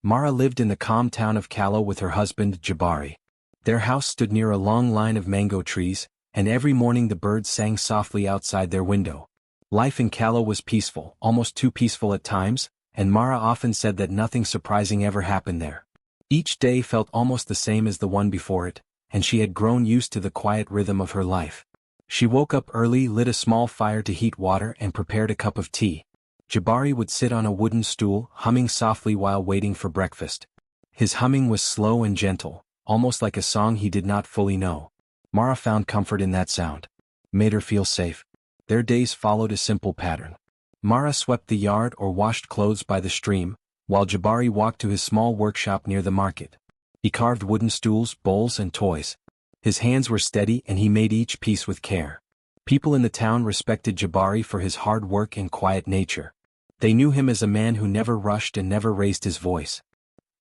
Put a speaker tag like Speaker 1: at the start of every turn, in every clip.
Speaker 1: Mara lived in the calm town of Kallo with her husband, Jabari. Their house stood near a long line of mango trees, and every morning the birds sang softly outside their window. Life in Kallo was peaceful, almost too peaceful at times, and Mara often said that nothing surprising ever happened there. Each day felt almost the same as the one before it, and she had grown used to the quiet rhythm of her life. She woke up early, lit a small fire to heat water, and prepared a cup of tea. Jabari would sit on a wooden stool, humming softly while waiting for breakfast. His humming was slow and gentle, almost like a song he did not fully know. Mara found comfort in that sound. Made her feel safe. Their days followed a simple pattern. Mara swept the yard or washed clothes by the stream, while Jabari walked to his small workshop near the market. He carved wooden stools, bowls, and toys. His hands were steady and he made each piece with care. People in the town respected Jabari for his hard work and quiet nature. They knew him as a man who never rushed and never raised his voice.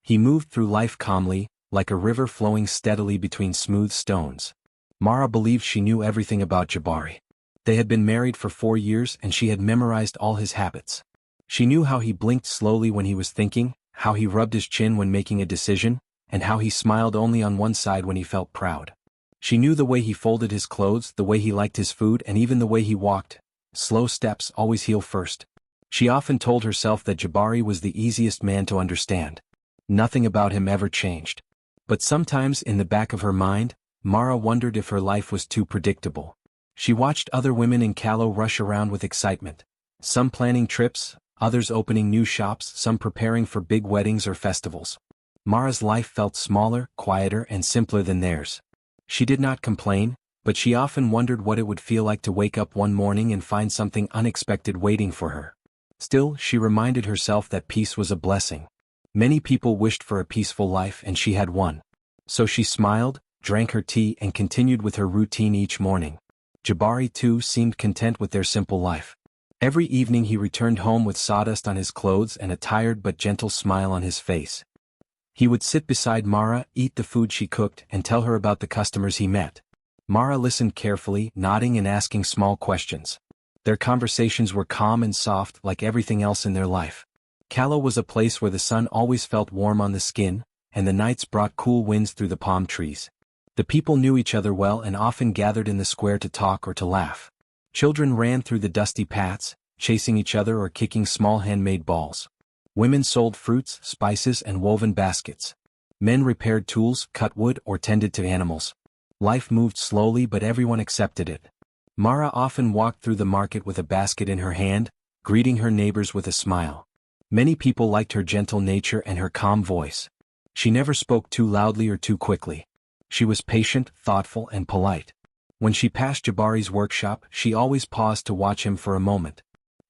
Speaker 1: He moved through life calmly, like a river flowing steadily between smooth stones. Mara believed she knew everything about Jabari. They had been married for 4 years and she had memorized all his habits. She knew how he blinked slowly when he was thinking, how he rubbed his chin when making a decision, and how he smiled only on one side when he felt proud. She knew the way he folded his clothes, the way he liked his food, and even the way he walked. Slow steps always heal first. She often told herself that Jabari was the easiest man to understand. Nothing about him ever changed. But sometimes in the back of her mind, Mara wondered if her life was too predictable. She watched other women in Kallo rush around with excitement. Some planning trips, others opening new shops, some preparing for big weddings or festivals. Mara's life felt smaller, quieter, and simpler than theirs. She did not complain, but she often wondered what it would feel like to wake up one morning and find something unexpected waiting for her. Still, she reminded herself that peace was a blessing. Many people wished for a peaceful life and she had one. So she smiled, drank her tea, and continued with her routine each morning. Jabari, too, seemed content with their simple life. Every evening he returned home with sawdust on his clothes and a tired but gentle smile on his face. He would sit beside Mara, eat the food she cooked, and tell her about the customers he met. Mara listened carefully, nodding and asking small questions. Their conversations were calm and soft, like everything else in their life. Kallo was a place where the sun always felt warm on the skin, and the nights brought cool winds through the palm trees. The people knew each other well and often gathered in the square to talk or to laugh. Children ran through the dusty paths, chasing each other or kicking small handmade balls. Women sold fruits, spices, and woven baskets. Men repaired tools, cut wood, or tended to animals. Life moved slowly, but everyone accepted it. Mara often walked through the market with a basket in her hand, greeting her neighbors with a smile. Many people liked her gentle nature and her calm voice. She never spoke too loudly or too quickly. She was patient, thoughtful, and polite. When she passed Jabari's workshop, she always paused to watch him for a moment.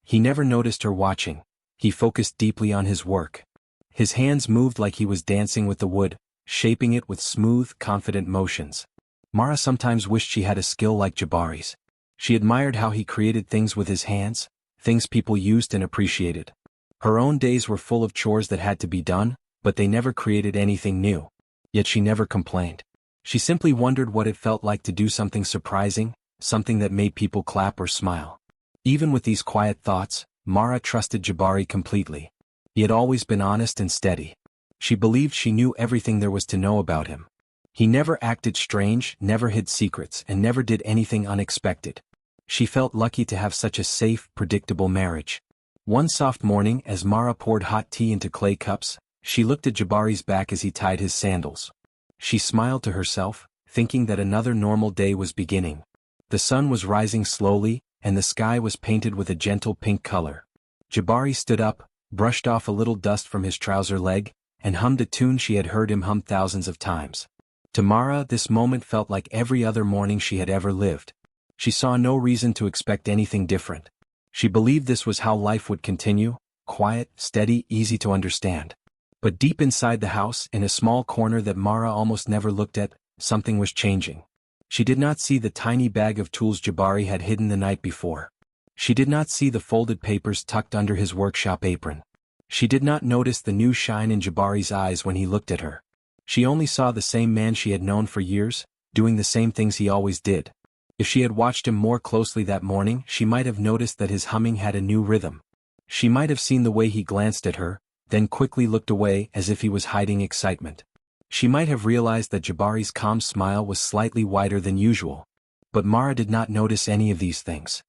Speaker 1: He never noticed her watching. He focused deeply on his work. His hands moved like he was dancing with the wood, shaping it with smooth, confident motions. Mara sometimes wished she had a skill like Jabari's. She admired how he created things with his hands, things people used and appreciated. Her own days were full of chores that had to be done, but they never created anything new. Yet she never complained. She simply wondered what it felt like to do something surprising, something that made people clap or smile. Even with these quiet thoughts, Mara trusted Jabari completely. He had always been honest and steady. She believed she knew everything there was to know about him. He never acted strange, never hid secrets, and never did anything unexpected. She felt lucky to have such a safe, predictable marriage. One soft morning, as Mara poured hot tea into clay cups, she looked at Jabari's back as he tied his sandals. She smiled to herself, thinking that another normal day was beginning. The sun was rising slowly, and the sky was painted with a gentle pink color. Jabari stood up, brushed off a little dust from his trouser leg, and hummed a tune she had heard him hum thousands of times. To Mara, this moment felt like every other morning she had ever lived. She saw no reason to expect anything different. She believed this was how life would continue, quiet, steady, easy to understand. But deep inside the house, in a small corner that Mara almost never looked at, something was changing. She did not see the tiny bag of tools Jabari had hidden the night before. She did not see the folded papers tucked under his workshop apron. She did not notice the new shine in Jabari's eyes when he looked at her. She only saw the same man she had known for years, doing the same things he always did. If she had watched him more closely that morning, she might have noticed that his humming had a new rhythm. She might have seen the way he glanced at her, then quickly looked away as if he was hiding excitement. She might have realized that Jabari's calm smile was slightly wider than usual. But Mara did not notice any of these things.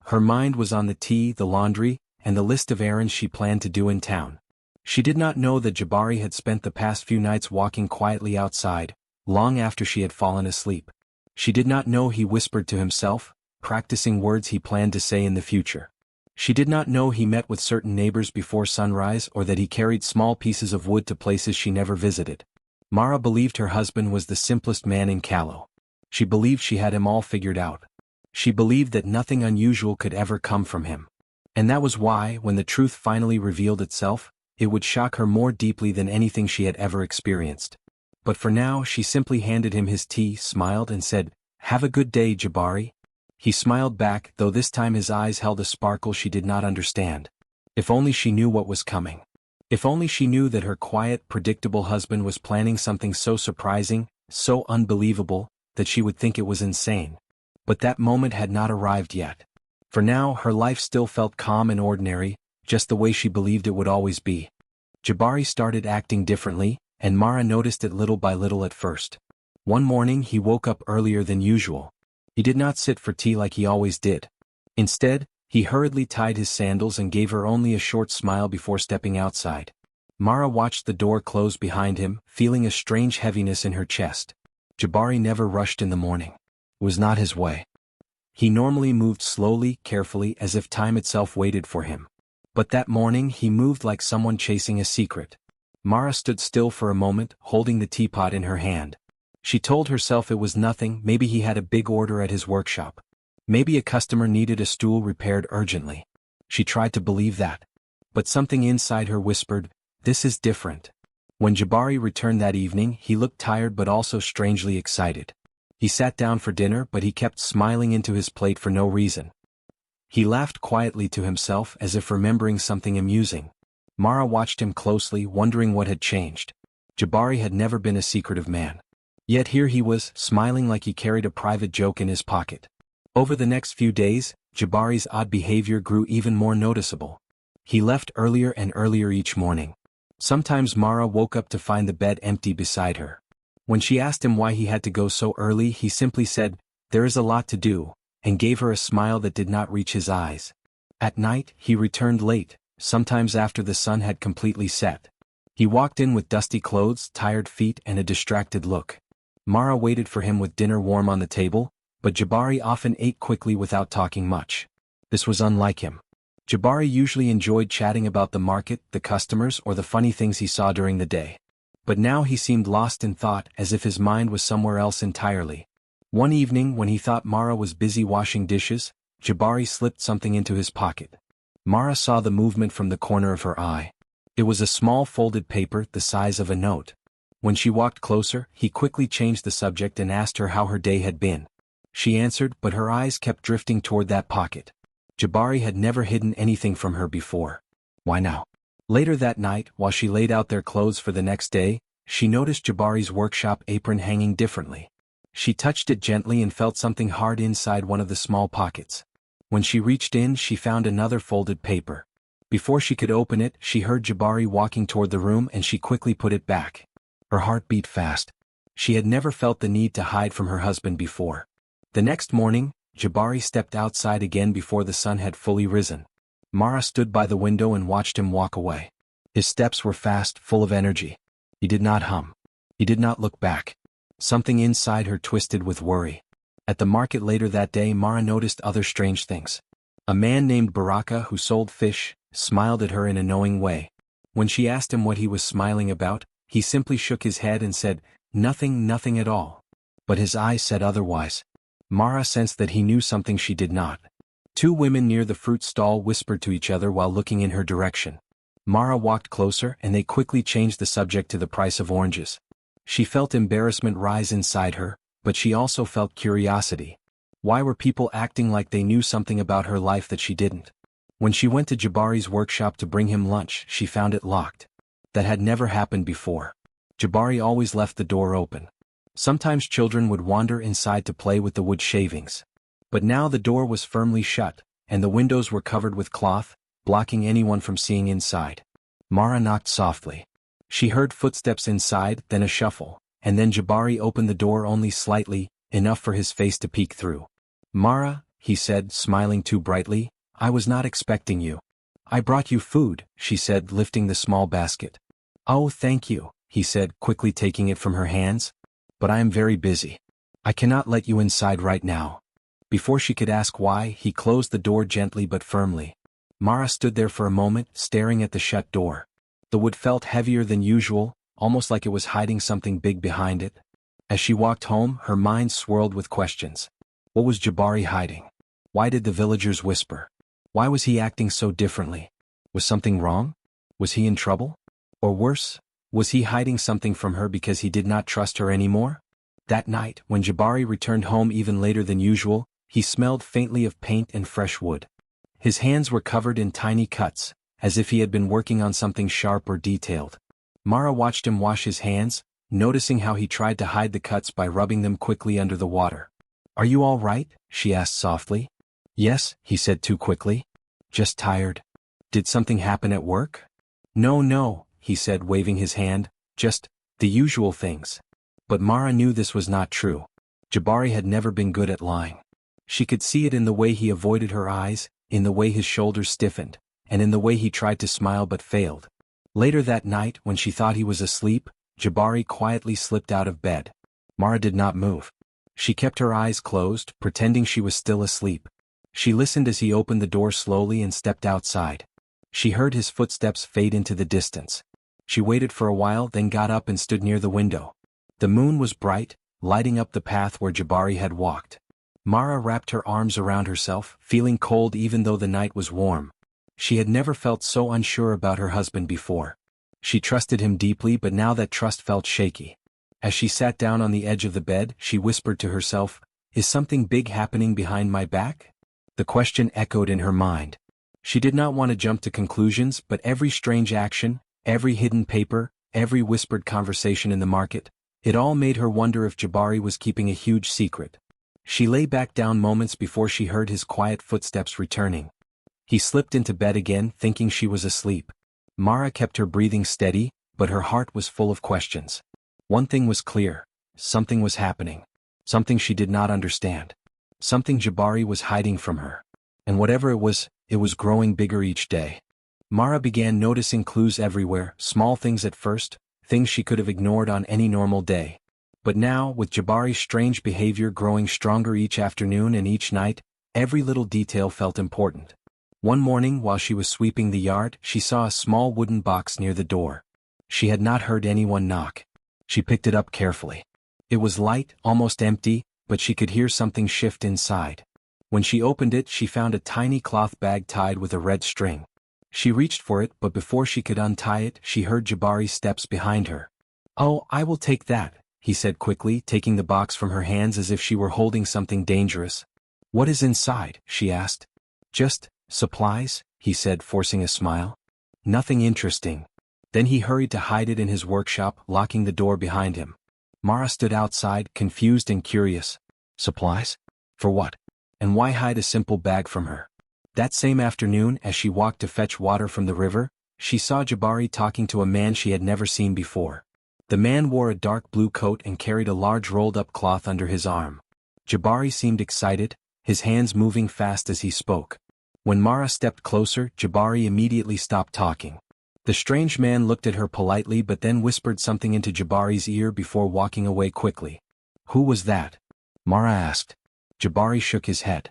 Speaker 1: Her mind was on the tea, the laundry, and the list of errands she planned to do in town. She did not know that Jabari had spent the past few nights walking quietly outside, long after she had fallen asleep. She did not know he whispered to himself, practicing words he planned to say in the future. She did not know he met with certain neighbors before sunrise or that he carried small pieces of wood to places she never visited. Mara believed her husband was the simplest man in Callow. She believed she had him all figured out. She believed that nothing unusual could ever come from him. And that was why, when the truth finally revealed itself, it would shock her more deeply than anything she had ever experienced. But for now she simply handed him his tea, smiled and said, "Have a good day, Jabari." He smiled back, though this time his eyes held a sparkle she did not understand. If only she knew what was coming. If only she knew that her quiet, predictable husband was planning something so surprising, so unbelievable, that she would think it was insane. But that moment had not arrived yet. For now, her life still felt calm and ordinary, just the way she believed it would always be. Jabari started acting differently, and Mara noticed it little by little at first. One morning he woke up earlier than usual. He did not sit for tea like he always did. Instead, he hurriedly tied his sandals and gave her only a short smile before stepping outside. Mara watched the door close behind him, feeling a strange heaviness in her chest. Jabari never rushed in the morning. It was not his way. He normally moved slowly, carefully, as if time itself waited for him. But that morning he moved like someone chasing a secret. Mara stood still for a moment, holding the teapot in her hand. She told herself it was nothing, maybe he had a big order at his workshop. Maybe a customer needed a stool repaired urgently. She tried to believe that. But something inside her whispered, "This is different." When Jabari returned that evening, he looked tired but also strangely excited. He sat down for dinner, but he kept smiling into his plate for no reason. He laughed quietly to himself as if remembering something amusing. Mara watched him closely, wondering what had changed. Jabari had never been a secretive man. Yet here he was, smiling like he carried a private joke in his pocket. Over the next few days, Jabari's odd behavior grew even more noticeable. He left earlier and earlier each morning. Sometimes Mara woke up to find the bed empty beside her. When she asked him why he had to go so early, he simply said, "There is a lot to do," and gave her a smile that did not reach his eyes. At night, he returned late, sometimes after the sun had completely set. He walked in with dusty clothes, tired feet, and a distracted look. Mara waited for him with dinner warm on the table, but Jabari often ate quickly without talking much. This was unlike him. Jabari usually enjoyed chatting about the market, the customers, or the funny things he saw during the day. But now he seemed lost in thought, as if his mind was somewhere else entirely. One evening, when he thought Mara was busy washing dishes, Jabari slipped something into his pocket. Mara saw the movement from the corner of her eye. It was a small folded paper the size of a note. When she walked closer, he quickly changed the subject and asked her how her day had been. She answered, but her eyes kept drifting toward that pocket. Jabari had never hidden anything from her before. Why now? Later that night, while she laid out their clothes for the next day, she noticed Jabari's workshop apron hanging differently. She touched it gently and felt something hard inside one of the small pockets. When she reached in, she found another folded paper. Before she could open it, she heard Jabari walking toward the room and she quickly put it back. Her heart beat fast. She had never felt the need to hide from her husband before. The next morning, Jabari stepped outside again before the sun had fully risen. Mara stood by the window and watched him walk away. His steps were fast, full of energy. He did not hum. He did not look back. Something inside her twisted with worry. At the market later that day, Mara noticed other strange things. A man named Baraka, who sold fish, smiled at her in a knowing way. When she asked him what he was smiling about, he simply shook his head and said, "Nothing, nothing at all." But his eyes said otherwise. Mara sensed that he knew something she did not. Two women near the fruit stall whispered to each other while looking in her direction. Mara walked closer and they quickly changed the subject to the price of oranges. She felt embarrassment rise inside her, but she also felt curiosity. Why were people acting like they knew something about her life that she didn't? When she went to Jabari's workshop to bring him lunch, she found it locked. That had never happened before. Jabari always left the door open. Sometimes children would wander inside to play with the wood shavings. But now the door was firmly shut, and the windows were covered with cloth, blocking anyone from seeing inside. Mara knocked softly. She heard footsteps inside, then a shuffle, and then Jabari opened the door only slightly, enough for his face to peek through. "Mara," he said, smiling too brightly, "I was not expecting you." "I brought you food," she said, lifting the small basket. "Oh, thank you," he said, quickly taking it from her hands. "But I am very busy. I cannot let you inside right now." Before she could ask why, he closed the door gently but firmly. Mara stood there for a moment, staring at the shut door. The wood felt heavier than usual, almost like it was hiding something big behind it. As she walked home, her mind swirled with questions. What was Jabari hiding? Why did the villagers whisper? Why was he acting so differently? Was something wrong? Was he in trouble? Or worse, was he hiding something from her because he did not trust her anymore? That night, when Jabari returned home even later than usual, he smelled faintly of paint and fresh wood. His hands were covered in tiny cuts, as if he had been working on something sharp or detailed. Mara watched him wash his hands, noticing how he tried to hide the cuts by rubbing them quickly under the water. "Are you all right?" she asked softly. "Yes," he said too quickly. "Just tired." "Did something happen at work?" No, he said, waving his hand, "just the usual things." But Mara knew this was not true. Jabari had never been good at lying. She could see it in the way he avoided her eyes, in the way his shoulders stiffened, and in the way he tried to smile but failed. Later that night, when she thought he was asleep, Jabari quietly slipped out of bed. Mara did not move. She kept her eyes closed, pretending she was still asleep. She listened as he opened the door slowly and stepped outside. She heard his footsteps fade into the distance. She waited for a while, then got up and stood near the window. The moon was bright, lighting up the path where Jabari had walked. Mara wrapped her arms around herself, feeling cold even though the night was warm. She had never felt so unsure about her husband before. She trusted him deeply, but now that trust felt shaky. As she sat down on the edge of the bed, she whispered to herself, "Is something big happening behind my back?" The question echoed in her mind. She did not want to jump to conclusions, but every strange action, every hidden paper, every whispered conversation in the market, it all made her wonder if Jabari was keeping a huge secret. She lay back down moments before she heard his quiet footsteps returning. He slipped into bed again, thinking she was asleep. Mara kept her breathing steady, but her heart was full of questions. One thing was clear. Something was happening. Something she did not understand. Something Jabari was hiding from her. And whatever it was growing bigger each day. Mara began noticing clues everywhere, small things at first, things she could have ignored on any normal day. But now, with Jabari's strange behavior growing stronger each afternoon and each night, every little detail felt important. One morning, while she was sweeping the yard, she saw a small wooden box near the door. She had not heard anyone knock. She picked it up carefully. It was light, almost empty, but she could hear something shift inside. When she opened it, she found a tiny cloth bag tied with a red string. She reached for it, but before she could untie it, she heard Jabari's steps behind her. "Oh, I will take that," he said quickly, taking the box from her hands as if she were holding something dangerous. "What is inside?" she asked. "Just supplies," he said, forcing a smile. "Nothing interesting." Then he hurried to hide it in his workshop, locking the door behind him. Mara stood outside, confused and curious. Supplies? For what? And why hide a simple bag from her? That same afternoon, as she walked to fetch water from the river, she saw Jabari talking to a man she had never seen before. The man wore a dark blue coat and carried a large rolled-up cloth under his arm. Jabari seemed excited, his hands moving fast as he spoke. When Mara stepped closer, Jabari immediately stopped talking. The strange man looked at her politely but then whispered something into Jabari's ear before walking away quickly. "Who was that?" Mara asked. Jabari shook his head.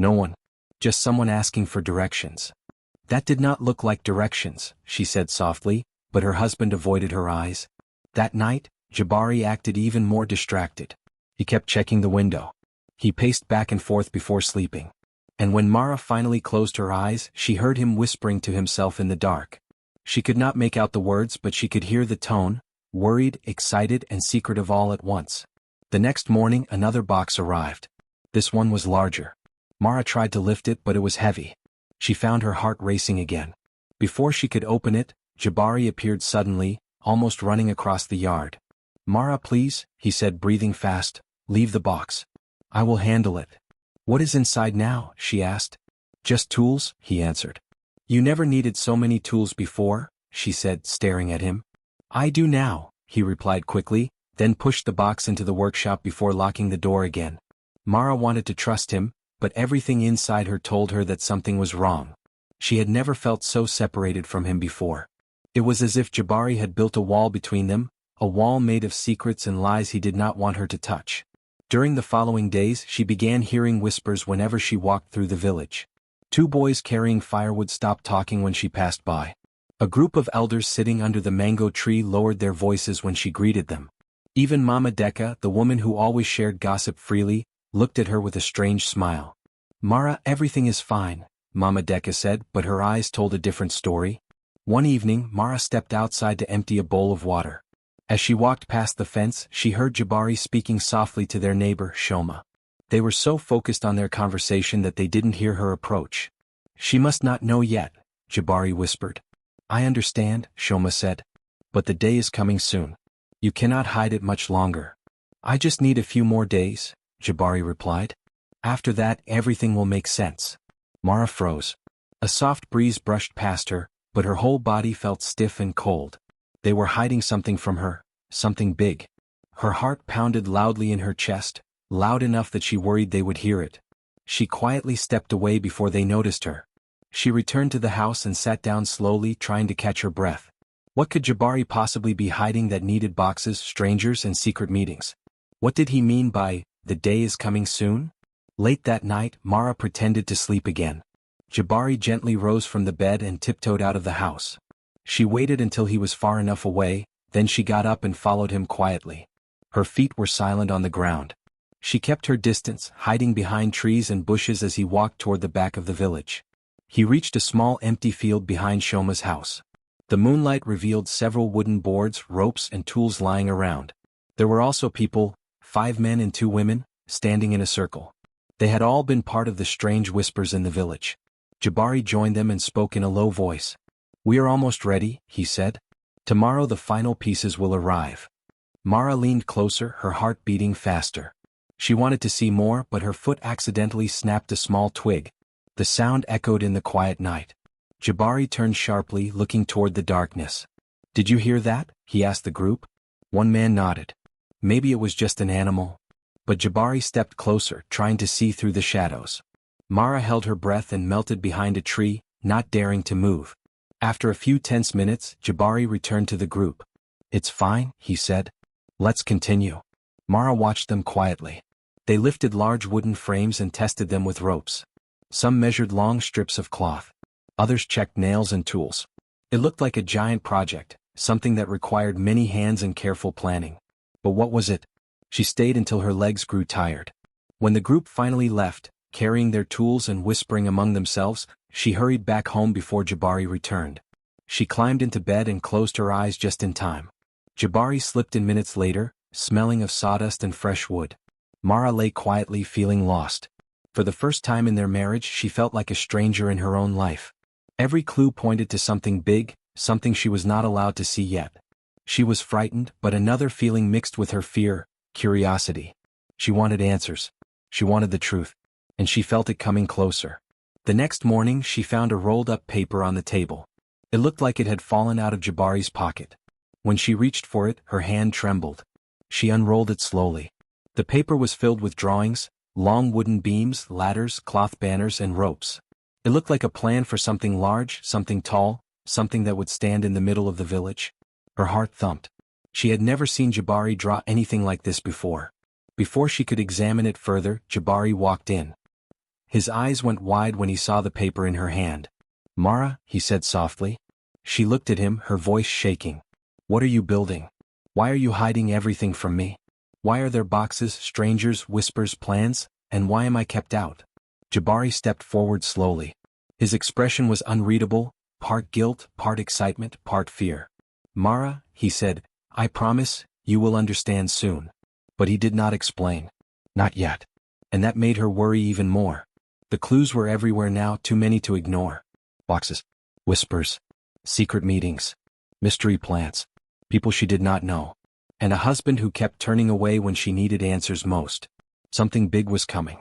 Speaker 1: "No one. Just someone asking for directions." "That did not look like directions," she said softly, but her husband avoided her eyes. That night, Jabari acted even more distracted. He kept checking the window. He paced back and forth before sleeping. And when Mara finally closed her eyes, she heard him whispering to himself in the dark. She could not make out the words, but she could hear the tone, worried, excited, and secretive all at once. The next morning, another box arrived. This one was larger. Mara tried to lift it, but it was heavy. She found her heart racing again. Before she could open it, Jabari appeared suddenly, almost running across the yard. "Mara, please," he said, breathing fast, "leave the box. I will handle it." "What is inside now?" she asked. "Just tools," he answered. "You never needed so many tools before," she said, staring at him. I do now, he replied quickly, then pushed the box into the workshop before locking the door again. Mara wanted to trust him, but everything inside her told her that something was wrong. She had never felt so separated from him before. It was as if Jabari had built a wall between them, a wall made of secrets and lies he did not want her to touch. During the following days she began hearing whispers whenever she walked through the village. Two boys carrying firewood stopped talking when she passed by. A group of elders sitting under the mango tree lowered their voices when she greeted them. Even Mama Deka, the woman who always shared gossip freely, looked at her with a strange smile. Mara, everything is fine, Mama Deka said, but her eyes told a different story. One evening, Mara stepped outside to empty a bowl of water. As she walked past the fence, she heard Jabari speaking softly to their neighbor, Shoma. They were so focused on their conversation that they didn't hear her approach. She must not know yet, Jabari whispered. I understand, Shoma said. But the day is coming soon. You cannot hide it much longer. I just need a few more days, Jabari replied. After that, everything will make sense. Mara froze. A soft breeze brushed past her, but her whole body felt stiff and cold. They were hiding something from her, something big. Her heart pounded loudly in her chest, loud enough that she worried they would hear it. She quietly stepped away before they noticed her. She returned to the house and sat down slowly, trying to catch her breath. What could Jabari possibly be hiding that needed boxes, strangers, and secret meetings? What did he mean by, the day is coming soon? Late that night, Mara pretended to sleep again. Jabari gently rose from the bed and tiptoed out of the house. She waited until he was far enough away, then she got up and followed him quietly. Her feet were silent on the ground. She kept her distance, hiding behind trees and bushes as he walked toward the back of the village. He reached a small empty field behind Shoma's house. The moonlight revealed several wooden boards, ropes, and tools lying around. There were also people, 5 men and 2 women, standing in a circle. They had all been part of the strange whispers in the village. Jabari joined them and spoke in a low voice. We are almost ready, he said. Tomorrow the final pieces will arrive. Mara leaned closer, her heart beating faster. She wanted to see more, but her foot accidentally snapped a small twig. The sound echoed in the quiet night. Jabari turned sharply, looking toward the darkness. Did you hear that? He asked the group. One man nodded. Maybe it was just an animal. But Jabari stepped closer, trying to see through the shadows. Mara held her breath and melted behind a tree, not daring to move. After a few tense minutes, Jabari returned to the group. It's fine, he said. Let's continue. Mara watched them quietly. They lifted large wooden frames and tested them with ropes. Some measured long strips of cloth. Others checked nails and tools. It looked like a giant project, something that required many hands and careful planning. But what was it? She stayed until her legs grew tired. When the group finally left, carrying their tools and whispering among themselves, she hurried back home before Jabari returned. She climbed into bed and closed her eyes just in time. Jabari slipped in minutes later, smelling of sawdust and fresh wood. Mara lay quietly, feeling lost. For the first time in their marriage, she felt like a stranger in her own life. Every clue pointed to something big, something she was not allowed to see yet. She was frightened, but another feeling mixed with her fear, curiosity. She wanted answers. She wanted the truth. And she felt it coming closer. The next morning, she found a rolled-up paper on the table. It looked like it had fallen out of Jabari's pocket. When she reached for it, her hand trembled. She unrolled it slowly. The paper was filled with drawings, long wooden beams, ladders, cloth banners, and ropes. It looked like a plan for something large, something tall, something that would stand in the middle of the village. Her heart thumped. She had never seen Jabari draw anything like this before. Before she could examine it further, Jabari walked in. His eyes went wide when he saw the paper in her hand. Mara, he said softly. She looked at him, her voice shaking. What are you building? Why are you hiding everything from me? Why are there boxes, strangers, whispers, plans, and why am I kept out? Jabari stepped forward slowly. His expression was unreadable, part guilt, part excitement, part fear. Mara, he said, I promise, you will understand soon. But he did not explain. Not yet. And that made her worry even more. The clues were everywhere now, too many to ignore. Boxes, whispers, secret meetings, mystery plans, people she did not know, and a husband who kept turning away when she needed answers most. Something big was coming.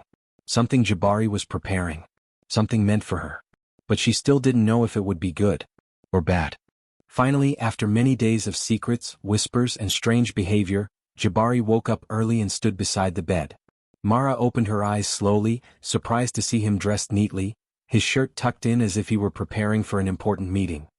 Speaker 1: Something Jabari was preparing. Something meant for her. But she still didn't know if it would be good or bad. Finally, after many days of secrets, whispers, and strange behavior, Jabari woke up early and stood beside the bed. Mara opened her eyes slowly, surprised to see him dressed neatly, his shirt tucked in as if he were preparing for an important meeting.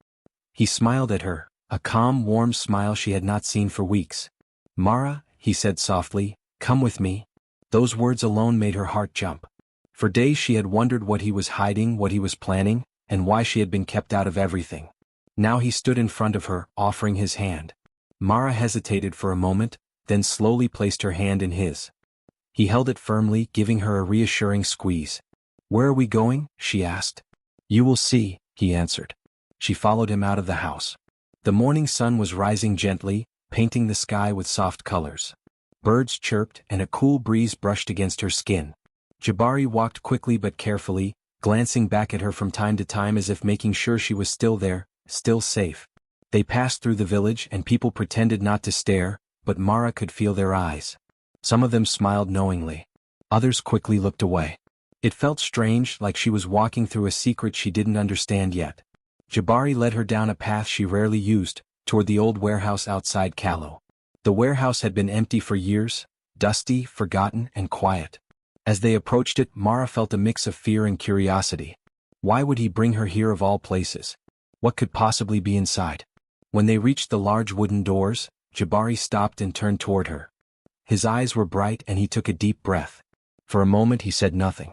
Speaker 1: He smiled at her, a calm, warm smile she had not seen for weeks. "Mara," he said softly, "come with me." Those words alone made her heart jump. For days she had wondered what he was hiding, what he was planning, and why she had been kept out of everything. Now he stood in front of her, offering his hand. Mara hesitated for a moment, then slowly placed her hand in his. He held it firmly, giving her a reassuring squeeze. "Where are we going?" she asked. "You will see," he answered. She followed him out of the house. The morning sun was rising gently, painting the sky with soft colors. Birds chirped, and a cool breeze brushed against her skin. Jabari walked quickly but carefully, glancing back at her from time to time as if making sure she was still there, still safe. They passed through the village and people pretended not to stare, but Mara could feel their eyes. Some of them smiled knowingly. Others quickly looked away. It felt strange, like she was walking through a secret she didn't understand yet. Jabari led her down a path she rarely used, toward the old warehouse outside Callow. The warehouse had been empty for years, dusty, forgotten, and quiet. As they approached it, Mara felt a mix of fear and curiosity. Why would he bring her here of all places? What could possibly be inside? When they reached the large wooden doors, Jabari stopped and turned toward her. His eyes were bright and he took a deep breath. For a moment he said nothing.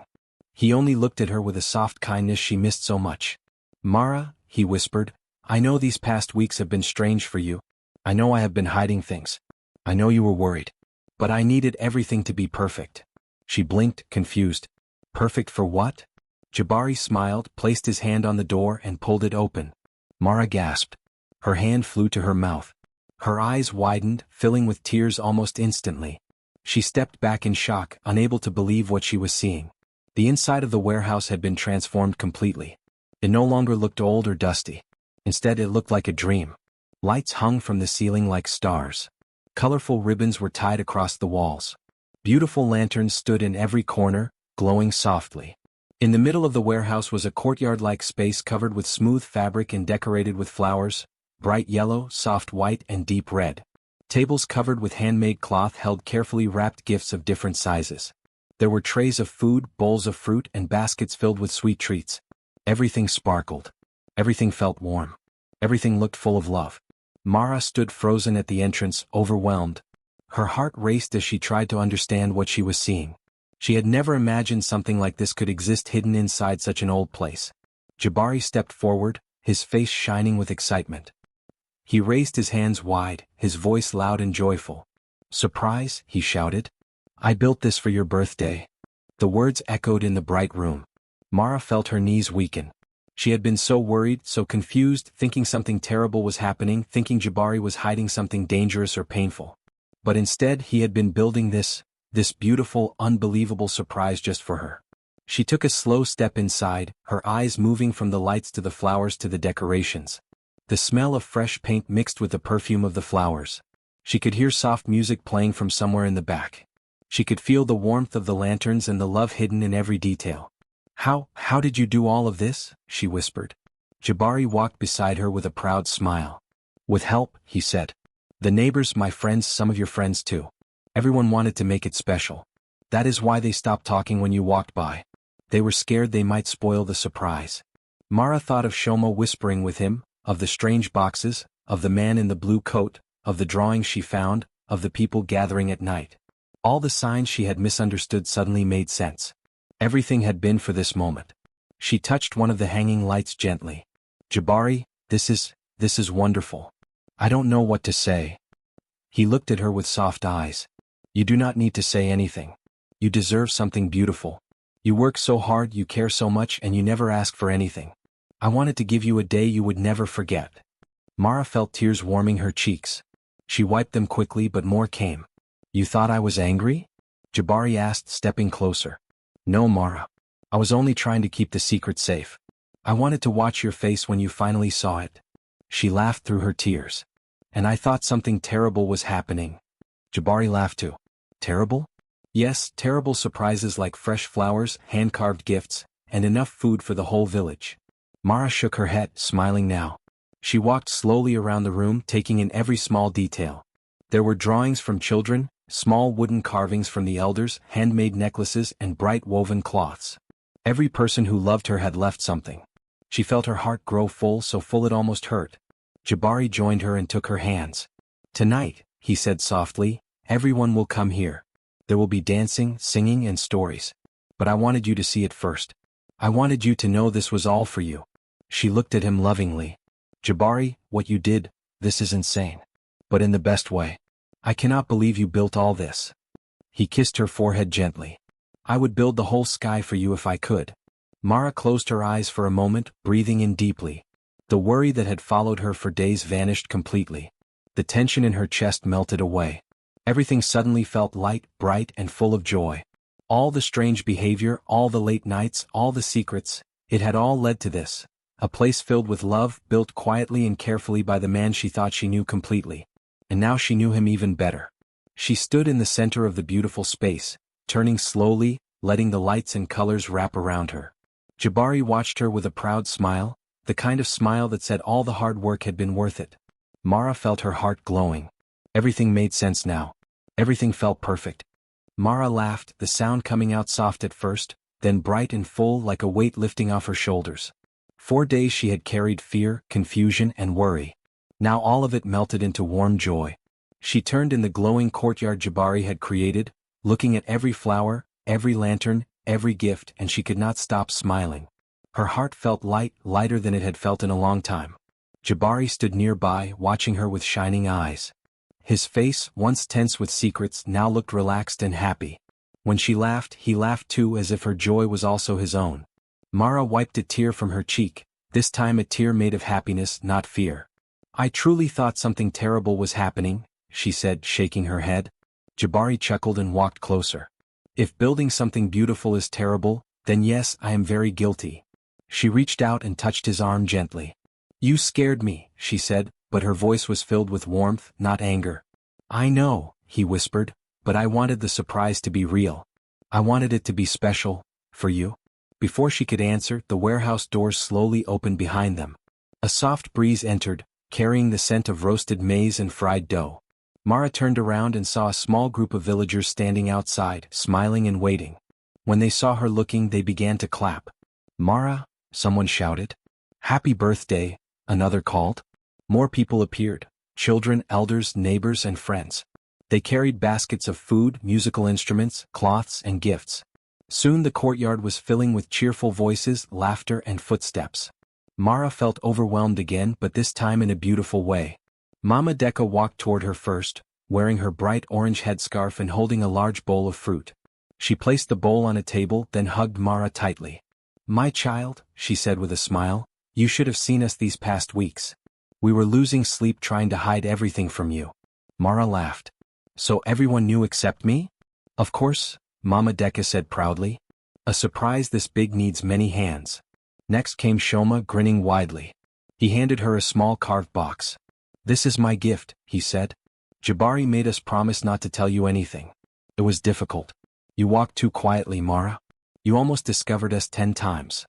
Speaker 1: He only looked at her with a soft kindness she missed so much. "Mara," he whispered, "I know these past weeks have been strange for you. I know I have been hiding things. I know you were worried. But I needed everything to be perfect." She blinked, confused. "Perfect for what?" Jabari smiled, placed his hand on the door and pulled it open. Mara gasped. Her hand flew to her mouth. Her eyes widened, filling with tears almost instantly. She stepped back in shock, unable to believe what she was seeing. The inside of the warehouse had been transformed completely. It no longer looked old or dusty. Instead, it looked like a dream. Lights hung from the ceiling like stars. Colorful ribbons were tied across the walls. Beautiful lanterns stood in every corner, glowing softly. In the middle of the warehouse was a courtyard-like space covered with smooth fabric and decorated with flowers, bright yellow, soft white, and deep red. Tables covered with handmade cloth held carefully wrapped gifts of different sizes. There were trays of food, bowls of fruit, and baskets filled with sweet treats. Everything sparkled. Everything felt warm. Everything looked full of love. Mara stood frozen at the entrance, overwhelmed. Her heart raced as she tried to understand what she was seeing. She had never imagined something like this could exist hidden inside such an old place. Jabari stepped forward, his face shining with excitement. He raised his hands wide, his voice loud and joyful. "Surprise," he shouted. "I built this for your birthday." The words echoed in the bright room. Mara felt her knees weaken. She had been so worried, so confused, thinking something terrible was happening, thinking Jabari was hiding something dangerous or painful. But instead he had been building this beautiful, unbelievable surprise just for her. She took a slow step inside, her eyes moving from the lights to the flowers to the decorations. The smell of fresh paint mixed with the perfume of the flowers. She could hear soft music playing from somewhere in the back. She could feel the warmth of the lanterns and the love hidden in every detail. How did you do all of this?" she whispered. Jabari walked beside her with a proud smile. "With help," he said. "The neighbors, my friends, some of your friends too. Everyone wanted to make it special. That is why they stopped talking when you walked by. They were scared they might spoil the surprise." Mara thought of Shoma whispering with him, of the strange boxes, of the man in the blue coat, of the drawings she found, of the people gathering at night. All the signs she had misunderstood suddenly made sense. Everything had been for this moment. She touched one of the hanging lights gently. "Jabari, this is wonderful. I don't know what to say." He looked at her with soft eyes. "You do not need to say anything. You deserve something beautiful. You work so hard, you care so much, and you never ask for anything. I wanted to give you a day you would never forget." Mara felt tears warming her cheeks. She wiped them quickly, but more came. "You thought I was angry?" Jabari asked, stepping closer. "No, Mara. I was only trying to keep the secret safe. I wanted to watch your face when you finally saw it." She laughed through her tears. "And I thought something terrible was happening." Jabari laughed too. "Terrible?" "Yes, terrible surprises like fresh flowers, hand-carved gifts, and enough food for the whole village." Mara shook her head, smiling now. She walked slowly around the room, taking in every small detail. There were drawings from children, small wooden carvings from the elders, handmade necklaces, and bright woven cloths. Every person who loved her had left something. She felt her heart grow full, so full it almost hurt. Jabari joined her and took her hands. "Tonight," he said softly, "everyone will come here. There will be dancing, singing, and stories. But I wanted you to see it first. I wanted you to know this was all for you." She looked at him lovingly. "Jabari, what you did, this is insane. But in the best way. I cannot believe you built all this." He kissed her forehead gently. "I would build the whole sky for you if I could." Mara closed her eyes for a moment, breathing in deeply. The worry that had followed her for days vanished completely. The tension in her chest melted away. Everything suddenly felt light, bright, and full of joy. All the strange behavior, all the late nights, all the secrets, it had all led to this. A place filled with love, built quietly and carefully by the man she thought she knew completely. And now she knew him even better. She stood in the center of the beautiful space, turning slowly, letting the lights and colors wrap around her. Jabari watched her with a proud smile, the kind of smile that said all the hard work had been worth it. Mara felt her heart glowing. Everything made sense now. Everything felt perfect. Mara laughed, the sound coming out soft at first, then bright and full like a weight lifting off her shoulders. 4 days she had carried fear, confusion, and worry. Now all of it melted into warm joy. She turned in the glowing courtyard Jabari had created, looking at every flower, every lantern, every gift, and she could not stop smiling. Her heart felt light, lighter than it had felt in a long time. Jabari stood nearby, watching her with shining eyes. His face, once tense with secrets, now looked relaxed and happy. When she laughed, he laughed too, as if her joy was also his own. Mara wiped a tear from her cheek, this time a tear made of happiness, not fear. "I truly thought something terrible was happening," she said, shaking her head. Jabari chuckled and walked closer. "If building something beautiful is terrible, then yes, I am very guilty." She reached out and touched his arm gently. "You scared me," she said, but her voice was filled with warmth, not anger. "I know," he whispered, "but I wanted the surprise to be real. I wanted it to be special, for you." Before she could answer, the warehouse doors slowly opened behind them. A soft breeze entered, carrying the scent of roasted maize and fried dough. Mara turned around and saw a small group of villagers standing outside, smiling and waiting. When they saw her looking, they began to clap. "Mara," someone shouted. "Happy birthday," another called. More people appeared, children, elders, neighbors, and friends. They carried baskets of food, musical instruments, cloths, and gifts. Soon the courtyard was filling with cheerful voices, laughter, and footsteps. Mara felt overwhelmed again, but this time in a beautiful way. Mama Decca walked toward her first, wearing her bright orange headscarf and holding a large bowl of fruit. She placed the bowl on a table, then hugged Mara tightly. "My child," she said with a smile, "you should have seen us these past weeks. We were losing sleep trying to hide everything from you." Mara laughed. "So everyone knew except me?" "Of course," Mama Decca said proudly. "A surprise this big needs many hands." Next came Shoma, grinning widely. He handed her a small carved box. "This is my gift," he said. "Jabari made us promise not to tell you anything. It was difficult. You walked too quietly, Mara. You almost discovered us 10 times."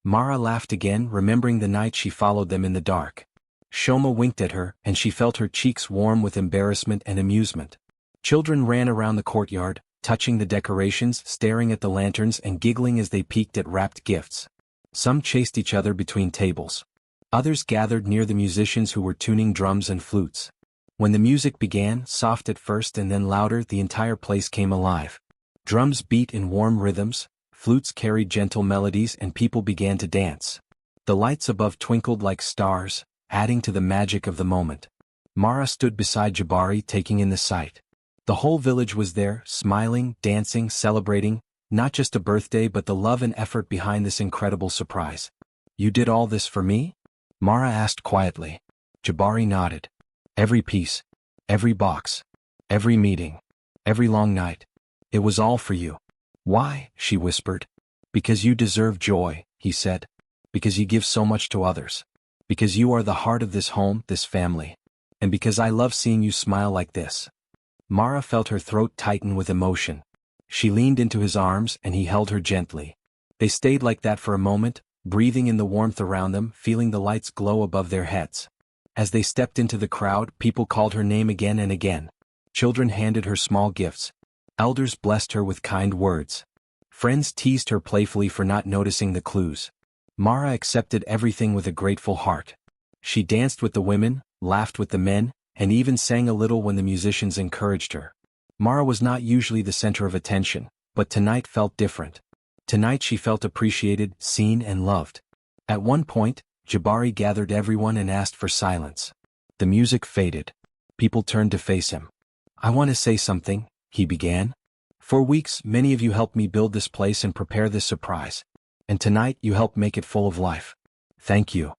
Speaker 1: Mara laughed again, remembering the night she followed them in the dark. Shoma winked at her, and she felt her cheeks warm with embarrassment and amusement. Children ran around the courtyard, touching the decorations, staring at the lanterns, and giggling as they peeked at wrapped gifts. Some chased each other between tables. Others gathered near the musicians who were tuning drums and flutes. When the music began, soft at first and then louder, the entire place came alive. Drums beat in warm rhythms, flutes carried gentle melodies, and people began to dance. The lights above twinkled like stars, adding to the magic of the moment. Mara stood beside Jabari, taking in the sight. The whole village was there, smiling, dancing, celebrating, not just a birthday but the love and effort behind this incredible surprise. "You did all this for me?" Mara asked quietly. Jabari nodded. "Every piece, every box, every meeting, every long night. It was all for you." "Why?" she whispered. "Because you deserve joy," he said. "Because you give so much to others. Because you are the heart of this home, this family. And because I love seeing you smile like this." Mara felt her throat tighten with emotion. She leaned into his arms and he held her gently. They stayed like that for a moment, breathing in the warmth around them, feeling the lights glow above their heads. As they stepped into the crowd, people called her name again and again. Children handed her small gifts. Elders blessed her with kind words. Friends teased her playfully for not noticing the clues. Mara accepted everything with a grateful heart. She danced with the women, laughed with the men, and even sang a little when the musicians encouraged her. Mara was not usually the center of attention, but tonight felt different. Tonight she felt appreciated, seen and loved. At one point, Jabari gathered everyone and asked for silence. The music faded. People turned to face him. "I want to say something," he began. "For weeks, many of you helped me build this place and prepare this surprise. And tonight you helped make it full of life. Thank you."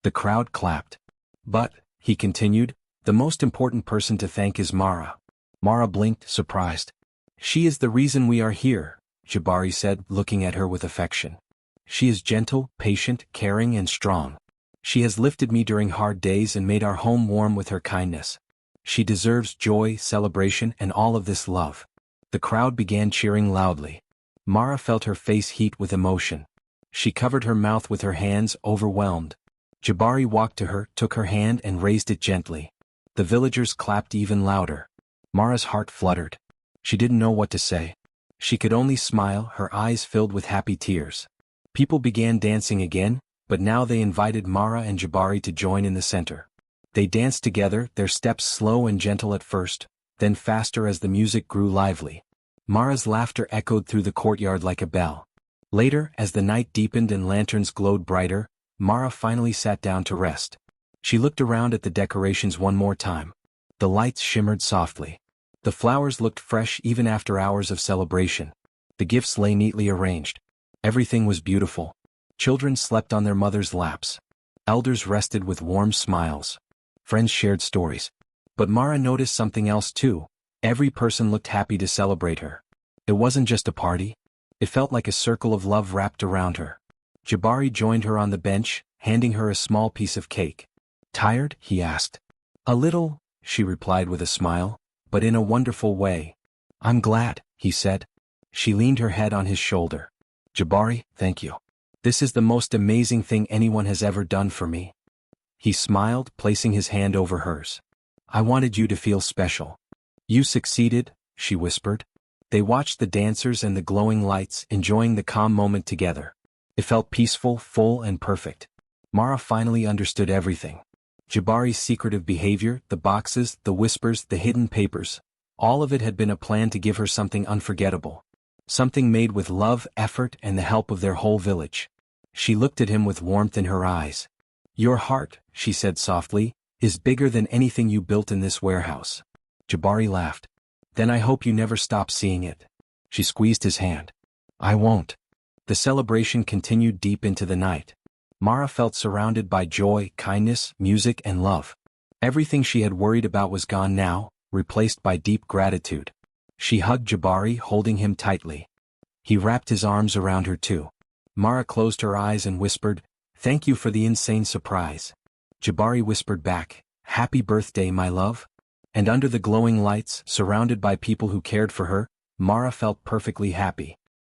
Speaker 1: The crowd clapped. "But," he continued, "the most important person to thank is Mara." Mara blinked, surprised. "She is the reason we are here," Jabari said, looking at her with affection. "She is gentle, patient, caring and strong. She has lifted me during hard days and made our home warm with her kindness. She deserves joy, celebration and all of this love." The crowd began cheering loudly. Mara felt her face heat with emotion. She covered her mouth with her hands, overwhelmed. Jabari walked to her, took her hand and raised it gently. The villagers clapped even louder. Mara's heart fluttered. She didn't know what to say. She could only smile, her eyes filled with happy tears. People began dancing again, but now they invited Mara and Jabari to join in the center. They danced together, their steps slow and gentle at first, then faster as the music grew lively. Mara's laughter echoed through the courtyard like a bell. Later, as the night deepened and lanterns glowed brighter, Mara finally sat down to rest. She looked around at the decorations one more time. The lights shimmered softly. The flowers looked fresh even after hours of celebration. The gifts lay neatly arranged. Everything was beautiful. Children slept on their mothers' laps. Elders rested with warm smiles. Friends shared stories. But Mara noticed something else too. Every person looked happy to celebrate her. It wasn't just a party. It felt like a circle of love wrapped around her. Jabari joined her on the bench, handing her a small piece of cake. "Tired?" he asked. "A little," she replied with a smile, "but in a wonderful way." "I'm glad," he said. She leaned her head on his shoulder. "Jabari, thank you. This is the most amazing thing anyone has ever done for me." He smiled, placing his hand over hers. "I wanted you to feel special." "You succeeded," she whispered. They watched the dancers and the glowing lights, enjoying the calm moment together. It felt peaceful, full and perfect. Mara finally understood everything. Jabari's secretive behavior, the boxes, the whispers, the hidden papers, all of it had been a plan to give her something unforgettable. Something made with love, effort, and the help of their whole village. She looked at him with warmth in her eyes. "Your heart," she said softly, "is bigger than anything you built in this warehouse." Jabari laughed. "Then I hope you never stop seeing it." She squeezed his hand. "I won't." The celebration continued deep into the night. Mara felt surrounded by joy, kindness, music, and love. Everything she had worried about was gone now, replaced by deep gratitude. She hugged Jabari, holding him tightly. He wrapped his arms around her too. Mara closed her eyes and whispered, "Thank you for the insane surprise." Jabari whispered back, "Happy birthday, my love." And under the glowing lights, surrounded by people who cared for her, Mara felt perfectly happy.